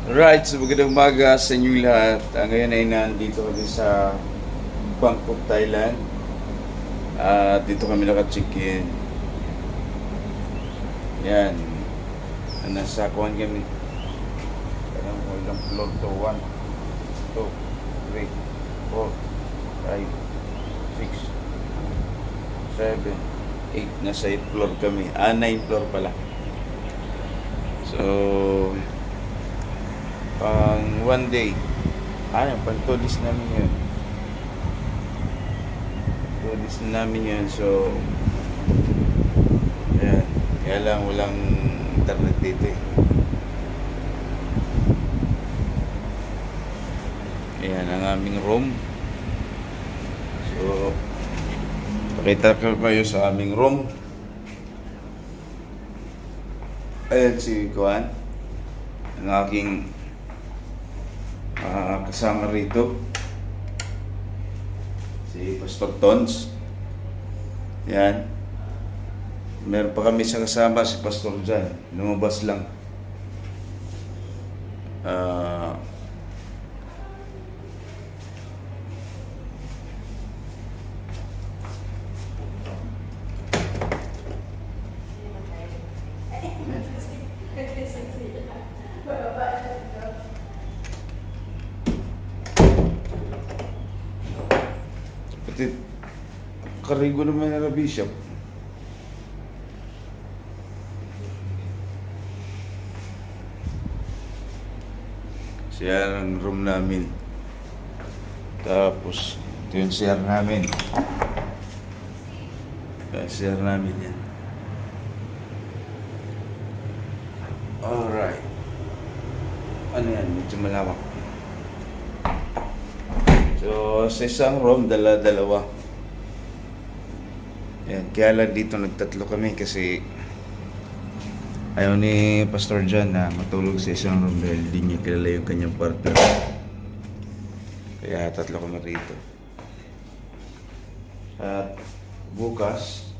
Right, so magandang umaga sa inyong lahat. Ngayon ay nandito kami sa Bangkok, Thailand. Dito kami naka-check-in. Yan. Nasa kuhan kami. Parang walang floor to 1, 2, 3, 4, 5, 6, 7, 8. Nasa 8 floor kami. 9 floor pala. So, pang 1 day. Pang 2 days namin yun. 2 days namin yun. So, ayan. Kaya lang walang internet dito eh. Ayan ang aming room. So, pakita ko kayo sa aming room. Ayan si Kuan. Ang aking kasama rito si Pastor Tons. Yan. Meron pa kami sa kasama si Pastor Jan. Lumabas lang. Pati karigo naman na Bishop. Siya ang room namin. Tapos ito yung CR namin. CR namin yan. Alright. Ano yan? Medyo malawak. So, sa isang room, dalawa. Yan. Kaya lang dito nagtatlo kami kasi ayaw ni Pastor John na matulog sa isang room dahil di niya kilala yung kanyang partner. Kaya tatlo kami rito. At bukas,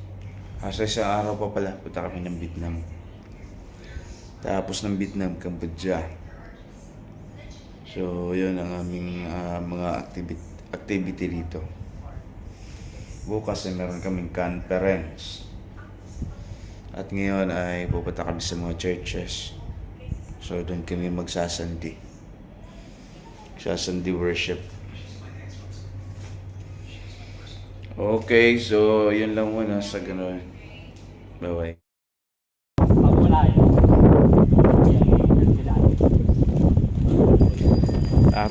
sa isang araw pa pala, punta kami ng Vietnam. Tapos ng Vietnam, Cambodia. So, yun ang aming mga activity dito. Bukas ay meron kaming conference. At ngayon ay pupunta kami sa mga churches. So, doon kami magsasandi. Sasandi worship. Okay, so yun lang muna sa gano'n. Bye-bye.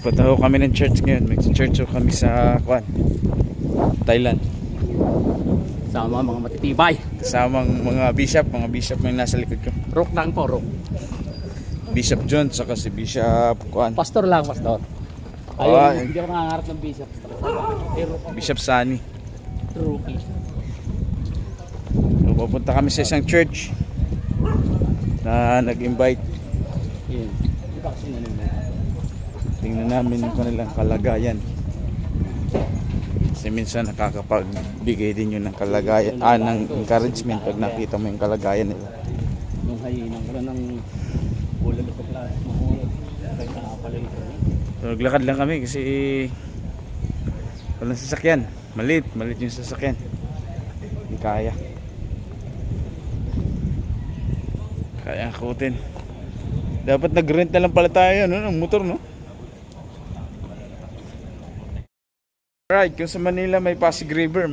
Punta ho kami ng church ngayon. Mag-church ho kami sa Thailand. Sama mga matitibay. Kasamang mga bishop may nasa likod ko. Rook lang po, rook. Bishop John, saka si Bishop Pastor lang, pastor. Ayun, hindi ako nangangarap ng bishop. Bishop Sunny. Rookie. So, pupunta kami sa isang church na nag-invite. Yun. Di ba kasi Tingnan namin yung kanilang kalagayan. Kasi minsan nakakapagbigay din yun ng kalagayan, ng encouragement pag nakita mo yung kalagayan nila. nung hayinan ko ng ulalo ko pala. Kaya nakapala ito. So, naglakad lang kami kasi walang sasakyan. Malit yung sasakyan. Hindi kaya. Kaya akutin. Dapat nag-rent na lang pala tayo ng motor, no? Right, kung sa Manila may Pasig River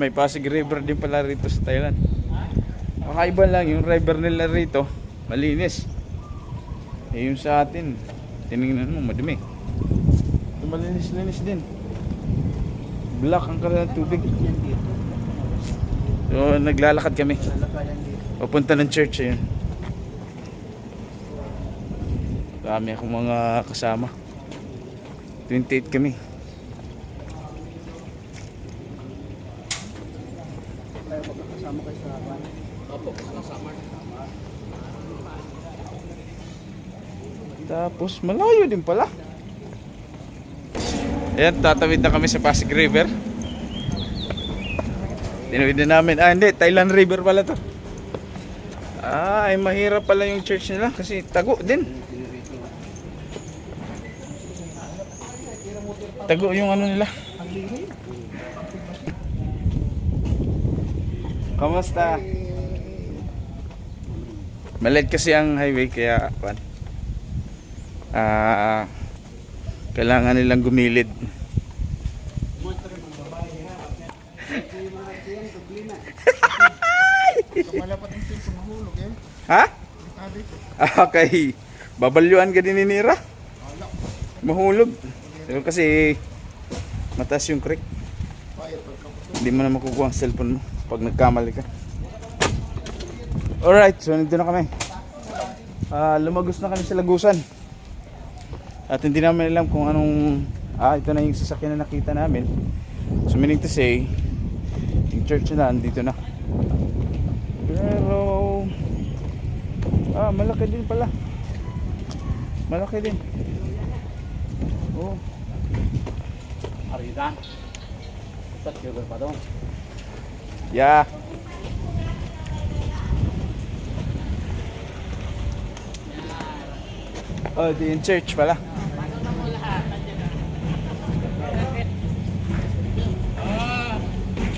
din pala rito sa Thailand. Makaiba lang yung river nila rito, malinis. Yung sa atin, tinignan mo, madumi. Ito malinis din. Black ang kanilang tubig. So, naglalakad kami. Papunta ng church, ayun. Dami akong mga kasama. 28 kami. Kasama kayo sa van. Opo, kasama. Tapos malayo din pala. Ayan, tatawid na kami sa Pasig River. Tinawid na namin. Hindi, Thailand River pala to. Ay mahirap pala yung church nila kasi tago din. Tago yung ano nila. Kamusta? Maliit kasi ang highway kaya kailangan nilang gumilid. Ha? Okay. Babalyuan ka din ni Nira? Mahulog. Pero kasi mataas yung creek. Hindi mo na makukuha ang cellphone mo pag nagkamali ka. Alright, so nandito na kami. Lumagos na kami sa Lagusan. At hindi namin alam kung anong ito na yung sasakyan na nakita namin. So meaning to say, yung church na andito na. Pero malaki din pala. Malaki din. Oh. Arita. Sat sugar pa daw. Yeah. Oh, di yung church pala.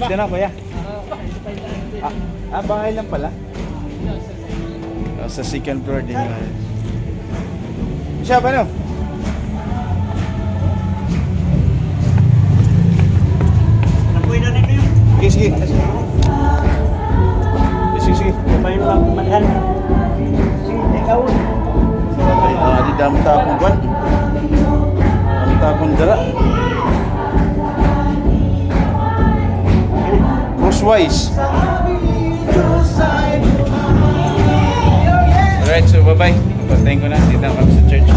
Dito na kuya. Bahay lang pala. Sa second floor din yun. Siya ba no? Sige, sige. Sige. Kumain lang manhan. Sige, ikaw. Di dami tapong kwan. Dami tapong dala. Crosswise. Alright, so bye-bye. Pagtayin ko na. Dito na kami sa church.